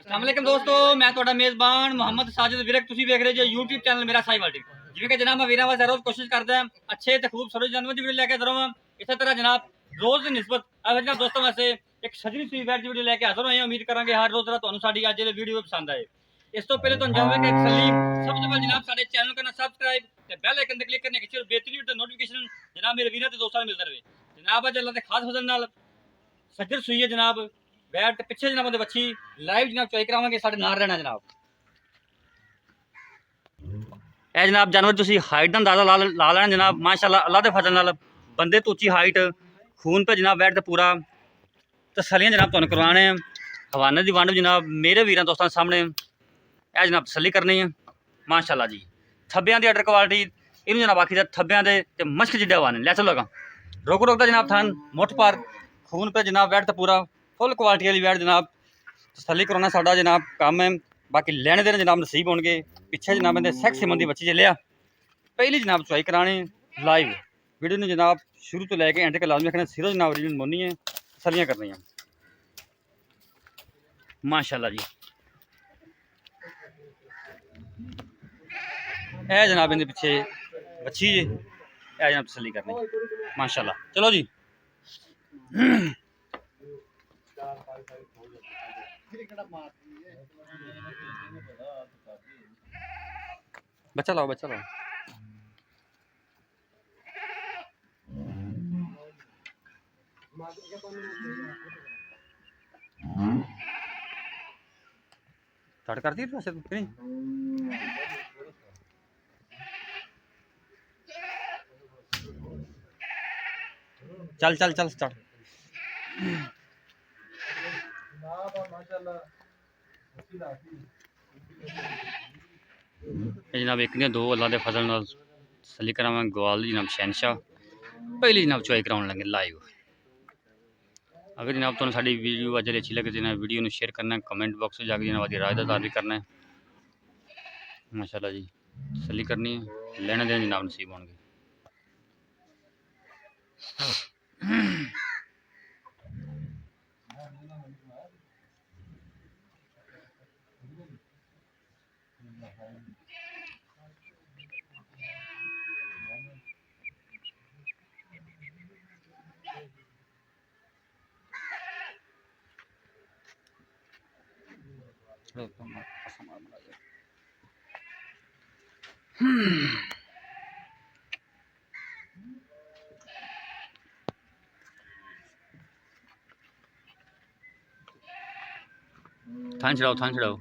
अस्सलामुअलैकुम दोस्तों, मैं ਤੁਹਾਡਾ ਮੇਜ਼ਬਾਨ ਮੁਹੰਮਦ ਸਾजिद ਵਿਰਕ। ਤੁਸੀਂ ਵੇਖ ਰਹੇ ਜੋ YouTube ਚੈਨਲ ਮੇਰਾ ਸਾਈਵਾਲ ਟੀ। ਜਿਵੇਂ ਕਿ ਜਨਾਬ ਮੈਂ ਵੀਰਾਂ ਵਾਸਤੇ ਰੋਜ਼ ਕੋਸ਼ਿਸ਼ ਕਰਦਾ ਹਾਂ ਅੱਛੇ ਤੇ ਖੂਬਸੂਰਤ ਜਾਨਵਰ ਦੀ ਵੀਡੀਓ ਲੈ ਕੇ ਹਾਜ਼ਰ ਹਾਂ। ਇਸੇ ਤਰ੍ਹਾਂ ਜਨਾਬ ਰੋਜ਼ ਦੀ ਨਿਸਬਤ ਜਨਾਬ ਦੋਸਤੋਂ ਵਾਸਤੇ ਇੱਕ ਸਜਣੀ ਸੂਈ ਵੈਟ ਦੀ ਵੀਡੀਓ ਲੈ ਕੇ ਹਾਜ਼ਰ ਹੋਏ ਹਾਂ। ਉਮੀਦ ਕਰਾਂਗੇ ਹਰ ਰੋਜ਼ ਤਰ੍ਹਾਂ ਤੁਹਾਨੂੰ ਸਾਡੀ ਅੱਜ ਦੀ ਵੀਡੀਓ ਪਸੰਦ ਆਏ। ਇਸ ਤੋਂ ਪਹਿਲੇ ਤੁਹਾਨੂੰ ਜਾਣਵੇ ਕਿ ਸਲੀਮ ਸਭ ਤੋਂ ਪਹਿਲਾਂ ਜਨਾਬ ਸਾਡੇ ਚੈਨਲ ਨੂੰ ਕਰਨਾ ਸਬਸਕ੍ਰਾਈਬ ਤੇ ਬੈਲ ਆਈਕਨ ਤੇ ਕਲਿੱਕ ਕਰਨੇ ਕਿ ਬੇਹਤਰੀਨ ਤੇ ਨੋਟੀਫਿਕੇਸ਼ਨ ਜਨਾਬ ਮੇਰੇ ਵੀਰਾਂ ਤੇ ਦੋਸਤਾਂ ਨੂੰ ਮਿਲਦਾ ਰਹੇ। ਜਨਾਬ ਅੱਜ ਅੱਲਾਹ ਦੇ ਖਾਸ ਫਜ਼ਲ ਨਾਲ ਸੱਜਰ ਸੂਈ ਹੈ ਜਨਾਬ बैठ पिछे जनाब उहदे बच्ची लाइव जनाब चॉइस करावांगे साडे नाल रहना जनाब। ए जनाब जानवर तुसी हाइट दा अंदाजा ला लेना जनाब। माशाअल्लाह अल्लाह दे फजल नाल बंदे तो उच्ची हाइट खून पे जनाब बैठ ते पूरा तसलियां जनाब तुहानू करवाने हवाने दी वंड जनाब मेरे वीरां दोस्तां सामने ए जनाब तसल्ली करनी है माशाअल्लाह जी। थब्बियां दी अडर क्वालिटी इनू जनाब आखी दा थब्बियां दे ते मश्क जिड्डे हवाने लै चलो लगा रोक रोक दा जनाब थान मुठ पर खून पे जनाब बैठ ते पूरा फुल क्वालिटी वाली वैट जनाब तसल्ली कराना साडा जनाब काम है। बाकी लैने देने जनाब नसीब होणगे। पिछे जनाब इहदे सैक्स संबंधी बच्ची जे लिया पहली जनाब चुआई करानी लाइव वीडियो ने जनाब शुरू तो लैके एंड तक लाजमी रखना सिरो जनाब रीजन मोनी है तसल्लियां करनी है माशाअल्लाह जी। ए जनाब इहदे पिछे बच्ची जे ए जनाब तसल्ली करनी माशाअल्लाह। चलो जी बच्चा लाओ बच्चा लाओ। स्टार्ट कर दी वैसे तो नहीं चल चल चल स्टार्ट। जनाब एक ने दो अल्लाह के फजल नाल तसल्ली करावांगे ग्वाल दी जनाब शहनशाह पहली जनाब चुआई कराउण लगे लाइव। अगर जनाब तुहानू साडी वीडियो अज अच्छी लगे तो जनाब वीडियो शेयर करना है कमेंट बॉक्स में जाकर जनाब आदि राय दा भी करना है माशाअल्लाह जी। तसल्ली करनी है लेने देने जनाब नसीब होणगे। थान छड़ाओ थान छड़ाओ।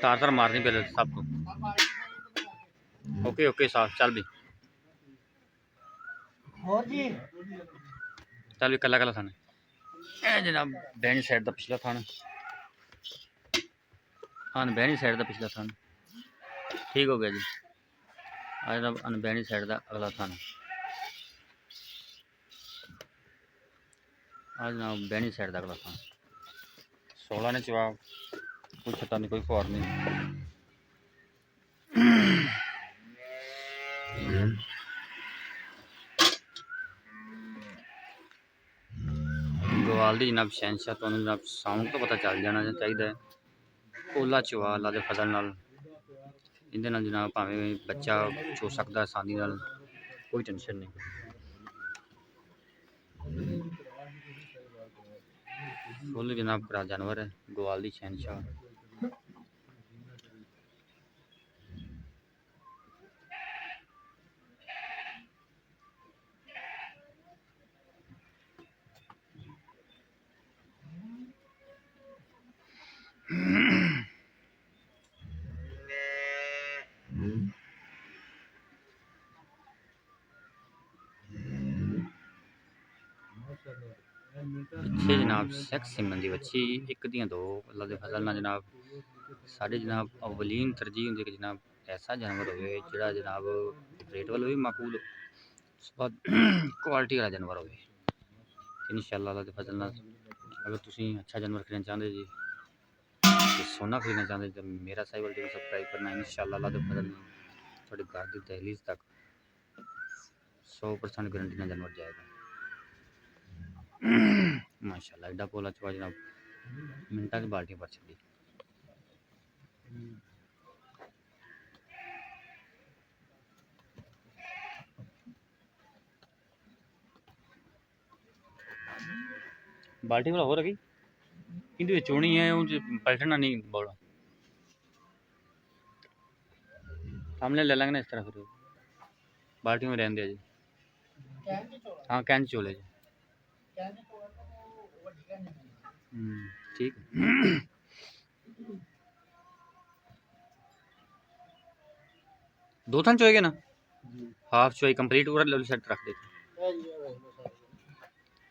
तार तार मारनी पहले सब को ओके ओके साफ चल भी चल भी कला कला थाने ए जनाब बैनी साइड का पिछला थान हाँ बैनी साइड का पिछला थान ठीक हो गया जी। आज जनाब अनबैनी साइड का अगला थान आज जनाब बैनी साइड का अगला थान 16 ने चवा कोई छत्ता नहीं कोई फौर नहीं। गवाल दी जनाब शहनशाह तो जनाब साउंड तो पता चल जाना चाहिए। ओला चवा अल्लाह के फजल नाल इहदे नाल जनाब भावें बच्चा चो सकता आसानी नाल कोई टेंशन नहीं। फुल जनाब बड़ा जानवर है गवाल दी शहनशाह। जनाब सैक्स सिमन की बच्ची एक दियाँ दो अल्लाह के फजल नाल जनाब साढ़े जनाब अवलीन तरजीह होंदी कि जनाब ऐसा जानवर हो जोड़ा जनाब रेट वाला भी माकूल उस बाद क्वालिटी वाला जानवर हो इंशाअल्लाह अल्लाह के फजल नाल अगर तुम अच्छा जानवर खरीदना चाहते जी तो सोना खरीदना चाहते तो मेरा साहिवाल टीवी सब्सक्राइब करना इंशाअल्लाह अल्लाह के फजल नाल थोड़े घर की दहलीज तक 100% गारंटी ना जानवर जाएगा माशाल्लाह एडा पोला चुआ जनाब मिनटा की बाल्टी पर छड़ी बाल्टी वाला हो रखी इंदे चोनी है उन पलटना नहीं बोला सामने ले लेंगे ना इस तरह फिर बाल्टी में रहने दिया जी हाँ कैन चोले जी ठीक दो थन चोएगे ना हाफ चोई कंप्लीट पूरा लेवल सेट रख देते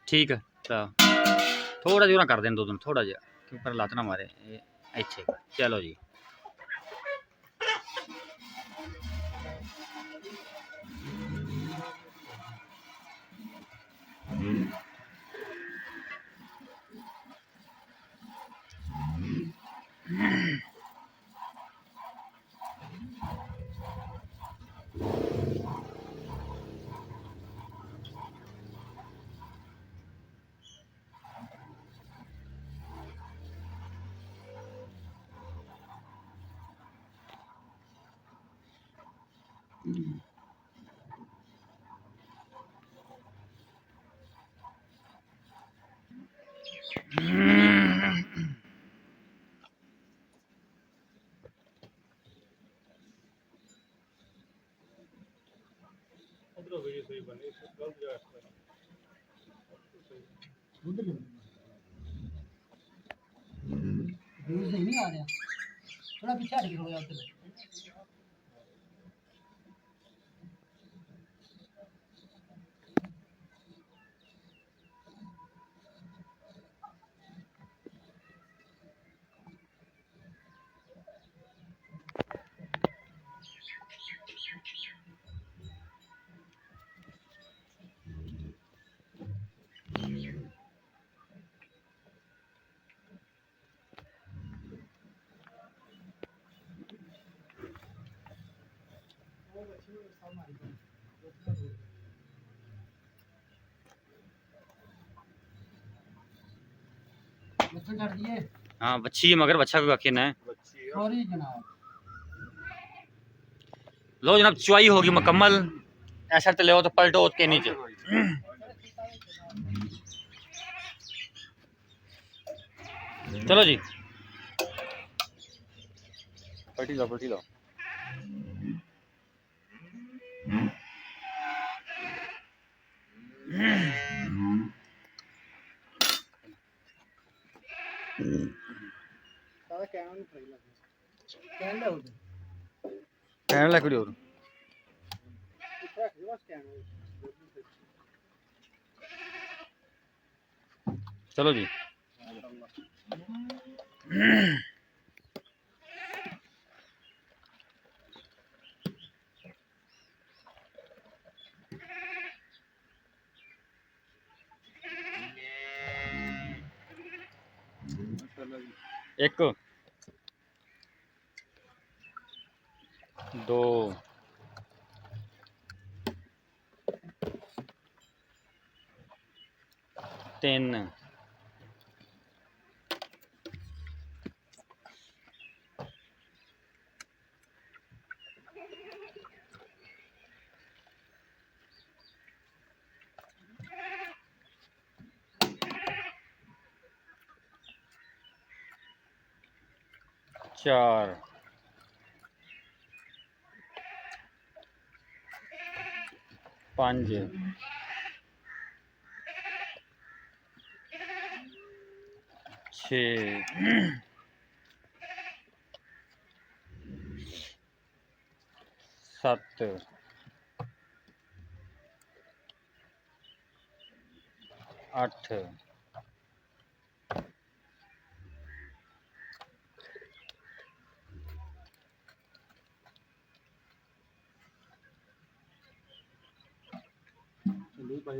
ठीक है थोड़ा जोरा कर दें दो दिन थोड़ा जहा क्योंकि पर लात ना मारे अच्छे चलो जी नहीं आ रहा थोड़ा पीछे हट के हो जाते बच्चे कर दिए हाँ बच्ची है मगर बच्चा को ना है सॉरी जनाब लो जनाब चुआई होगी मुकम्मल ऐसा तो ले तो पलटो के नीचे चलो जी पलटी लो पलटी लो सारा कैन नहीं फ्राई लगा कैन ले उधर कहने लग रही और रख दे बस कैन चलो जी एक दो तीन चार पांच छे सत्त अठ 9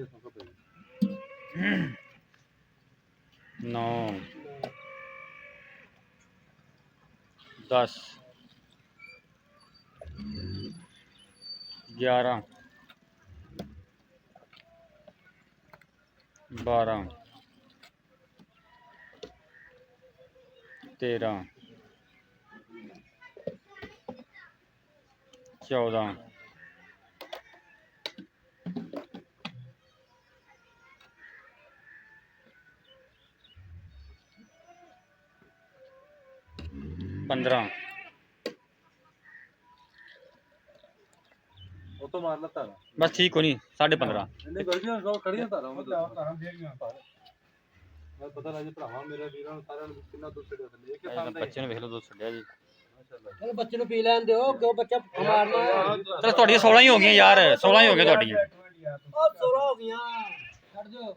10 11 12 13 14 15 ਉਤੋਂ ਮਾਰ ਲਾ ਤਾਰਾ ਬਸ ਠੀਕ ਹੋ ਨਹੀਂ 15.5 ਇਹਨੇ ਗਲਤੀਆਂ ਸਭ ਖੜੀਆਂ ਤਾਰਾ ਮੈਂ ਤਾਰਾ ਦੇ ਗਿਆ ਮੈਂ ਪਤਾ ਲੱਗ ਜੇ ਭਰਾਵਾਂ ਮੇਰੇ ਵੀਰਾਂ ਨੂੰ ਸਾਰਿਆਂ ਨੂੰ ਕਿੰਨਾ ਦੁੱਧ ਛੱਡਿਆ ਥੱਲੇ ਇੱਕ ਥਾਂ ਬੱਚੇ ਨੂੰ ਵੇਖ ਲਓ ਦੁੱਧ ਛੱਡਿਆ ਜੀ ਚਲੋ ਬੱਚੇ ਨੂੰ ਪੀ ਲੈਣ ਦਿਓ ਕਿਉਂ ਬੱਚਾ ਮਾਰਨਾ ਚਲੋ ਤੁਹਾਡੀਆਂ 16 ਹੀ ਹੋ ਗਈਆਂ ਯਾਰ 16 ਹੀ ਹੋ ਗਏ ਤੁਹਾਡੀਆਂ ਉਹ 16 ਹੋ ਗਈਆਂ ਛੱਡ ਦਿਓ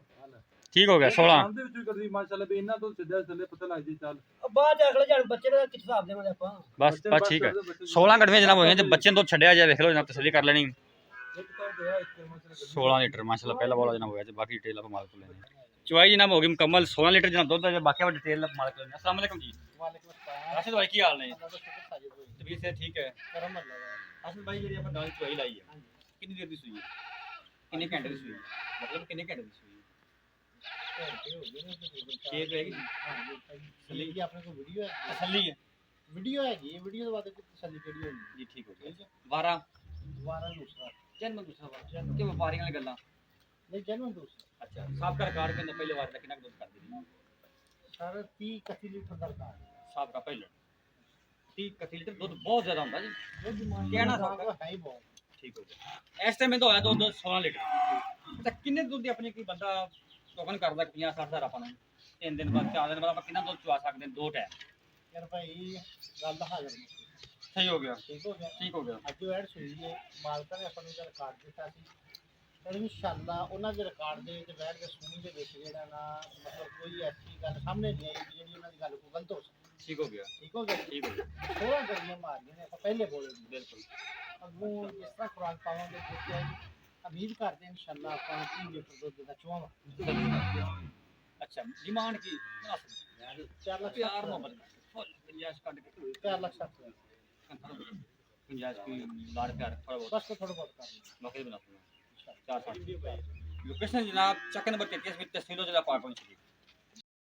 ਠੀਕ ਹੋ ਗਿਆ 16 ਦੇ ਵਿੱਚੋਂ ਹੀ ਕਰਦੀ ਮਾਸ਼ਾਅੱਲਾ ਵੀ ਇਹਨਾਂ ਤੋਂ ਸਿੱਧਾ ਥੱਲੇ ਪਤਾ ਲੱਗ ਜੇ ਚੱਲ ਬਾਅਦ ਚ ਅਗਲੇ ਜਣ ਬੱਚੇ ਦਾ ਕਿੱਥੇ ਹਿਸਾਬ ਦੇਵਾਂਗੇ ਆਪਾਂ ਬਸ ਬਸ ਠੀਕ ਹੈ 16 ਗੜਵੀਆਂ ਜਨਾਬ ਹੋਈਆਂ ਤੇ ਬੱਚੇ ਨੂੰ ਦੁੱਧ ਛੱਡਿਆ ਜਾ ਵੇਖ ਲਓ ਜਨਾਬ ਤਸੱਲੀ ਕਰ ਲੈਣੀ ਇੱਕ ਤਾਂ ਦਿਆ ਇੱਕ ਮਾਸ਼ਾਅੱਲਾ 16 ਲੀਟਰ ਮਾਸ਼ਾਅੱਲਾ ਪਹਿਲਾ ਵਾਲਾ ਜਨਾਬ ਹੋਇਆ ਤੇ ਬਾਕੀ ਡਿਟੇਲ ਆਪਾਂ ਮਾਲਕ ਕੋਲ ਲੈਣੀ ਚੁਆਈ ਜਨਾਬ ਹੋ ਗਈ ਮੁਕੰਮਲ 16 ਲੀਟਰ ਜਨਾਬ ਦੁੱਧ ਹੈ ਬਾਕੀ ਆਪਾਂ ਡਿਟੇਲ ਮਾਲਕ ਕੋਲ ਲੈਣੀ ਅਸਲਾਮ ਵਾਲੇਕੁਮ ਜੀ ਵਾਲੇਕੁਮ अस्सलाम ਰਾਸ਼ਿਦ ਭਾਈ ਕੀ ਹਾਲ ਨੇ अल्लाह का शुक्र साजिद भाई ਤਬੀਅਤ ਸੇ ਠੀਕ ਹੈ करम अल्लाह का ਅਸਲ ਭਾਈ ਜਿਹੜੀ ਆਪਾਂ ਗਾਂ ਦੀ ਚੁਆਈ ਲਾਈ ਹੈ ਕਿੰਨੀ ਦੇਰ ਦੀ ਸੂਈ ਹੈ ਕਿੰਨੇ ਘੰਟੇ ਦੀ ਸੂਈ ਹੈ ਮਤਲਬ ਕਿੰਨੇ ਘੰਟੇ ਦੀ ਸੂਈ ਹੈ हो गए ना तकरीबन ਛੇ ਰਹੇਗੀ हां ये ये अपने को वीडियो है ਤਸੱਲੀ ਹੈ वीडियो है ये वीडियो के बाद तसल्ली केड़ी होगी ਜੀ ਠੀਕ ਹੋ ਗਿਆ 12 दोबारा दूसरा ਜਨਮ ਦੂਸਰਾ ਵਾਰ ਕਿ ਵਪਾਰੀਆਂ ਵਾਲੀ ਗੱਲਾਂ नहीं जन्म दूसरा ਅੱਛਾ ਸਾਫ ਕਰ ਕਾਰ ਕੇ ਪਹਿਲੇ ਵਾਰ ਦਾ ਕਿੰਨਾ ਕੁ ਦੁੱਧ ਕਰ ਦਿੱਤੀ सारा 30 31 लीटर दरकार ਸਾਫ ਦਾ ਪਹਿਲੇ 30 31 ਲੀਟਰ ਦੁੱਧ ਬਹੁਤ ਜ਼ਿਆਦਾ ਹੁੰਦਾ ਜੀ कहना साहब है ही बहुत ਠੀਕ ਹੋ ਗਿਆ ਇਸ ਟਾਈਮ ਤਾਂ ਹੋਇਆ ਦੁੱਧ 16 ਲੀਟਰ ਤਾਂ ਕਿੰਨੇ ਦੁੱਧ ਦੀ ਆਪਣੀ ਕੋਈ ਬੰਦਾ ਟੋਕਨ ਕਰਦਾ 50 60 ਹਜ਼ਾਰ ਆਪਾਂ ਨੂੰ 3 ਦਿਨ ਬਾਅਦ 4 ਦਿਨ ਬਾਅਦ ਆਪਾਂ ਕਿੰਨਾ ਦੁੱਧ ਚੁਆ ਸਕਦੇ ਹਾਂ ਦੋ ਟਾਈਮ यार भाई गल हाजिर नहीं ਸਹੀ ਹੋ ਗਿਆ ठीक हो गया ਠੀਕ ਹੋ ਗਿਆ ਅੱਜ ਉਹ ਐਡ ਸੁਣੀ ਹੈ ਮਾਲਕਾਂ ਨੇ ਆਪਾਂ ਨੂੰ ਜਿਹੜਾ ਰਿਕਾਰਡ ਦਿੱਤਾ ਸੀ ਪਰ ਇਨਸ਼ਾਅੱਲਾ ਉਹਨਾਂ ਦੇ ਰਿਕਾਰਡ ਦੇ ਵਿੱਚ ਬੈਠ ਕੇ ਸੁਣੀ ਦੇ ਵਿੱਚ ਜਿਹੜਾ ਨਾ ਮਤਲਬ ਕੋਈ ਐਸੀ ਗੱਲ ਸਾਹਮਣੇ ਨਹੀਂ ਆਈ ਕਿ ਜਿਹੜੀ ਉਹਨਾਂ ਦੀ ਗੱਲ ਕੋਈ ਗਲਤ ਹੋ ਸਕਦੀ ਠੀਕ ਹੋ ਗਿਆ ਠੀਕ ਹੋ ਗਿਆ ਠੀਕ ਹੋ ਗਿਆ ਥੋੜਾ ਗਰਮੀਆਂ ਮਾਰੀਆਂ ਨੇ ਆਪਾਂ ਪਹਿਲੇ ਬੋਲੇ ਸੀ ਬਿਲਕੁਲ ਅੱਗੋਂ ਜਿਸ ਤਰ੍ਹਾਂ ਖੁਰਾਕ ਪਾਵਾਂਗੇ ਦੇਖਿਆ ਜੀ ਉਮੀਦ ਕਰਦੇ ਹਾਂ ਇਨਸ਼ਾਅੱਲਾ ਆਪਾਂ ਨੂੰ 30 ਲੀਟਰ ਦੁੱਧ ਦਾ ਚੁਆਵਾਂ ਅੱਛਾ ਡਿਮਾਂਡ ਕੀ 4 ਲੱਖ ਪਿਆਰ ਮੁਹੱਬਤ ਫੁੱਲ ਗੁੰਜਾਇਸ਼ ਕੱਢ ਕੇ 4 ਲੱਖ 60 गुंजाइश की लाड़ प्यार थोड़ा बहुत बस को थोड़ा बहुत करना मौके बना 4 लोकेशन जनाब चक नंबर 33 में तहसीलों जिला पाक पहुंच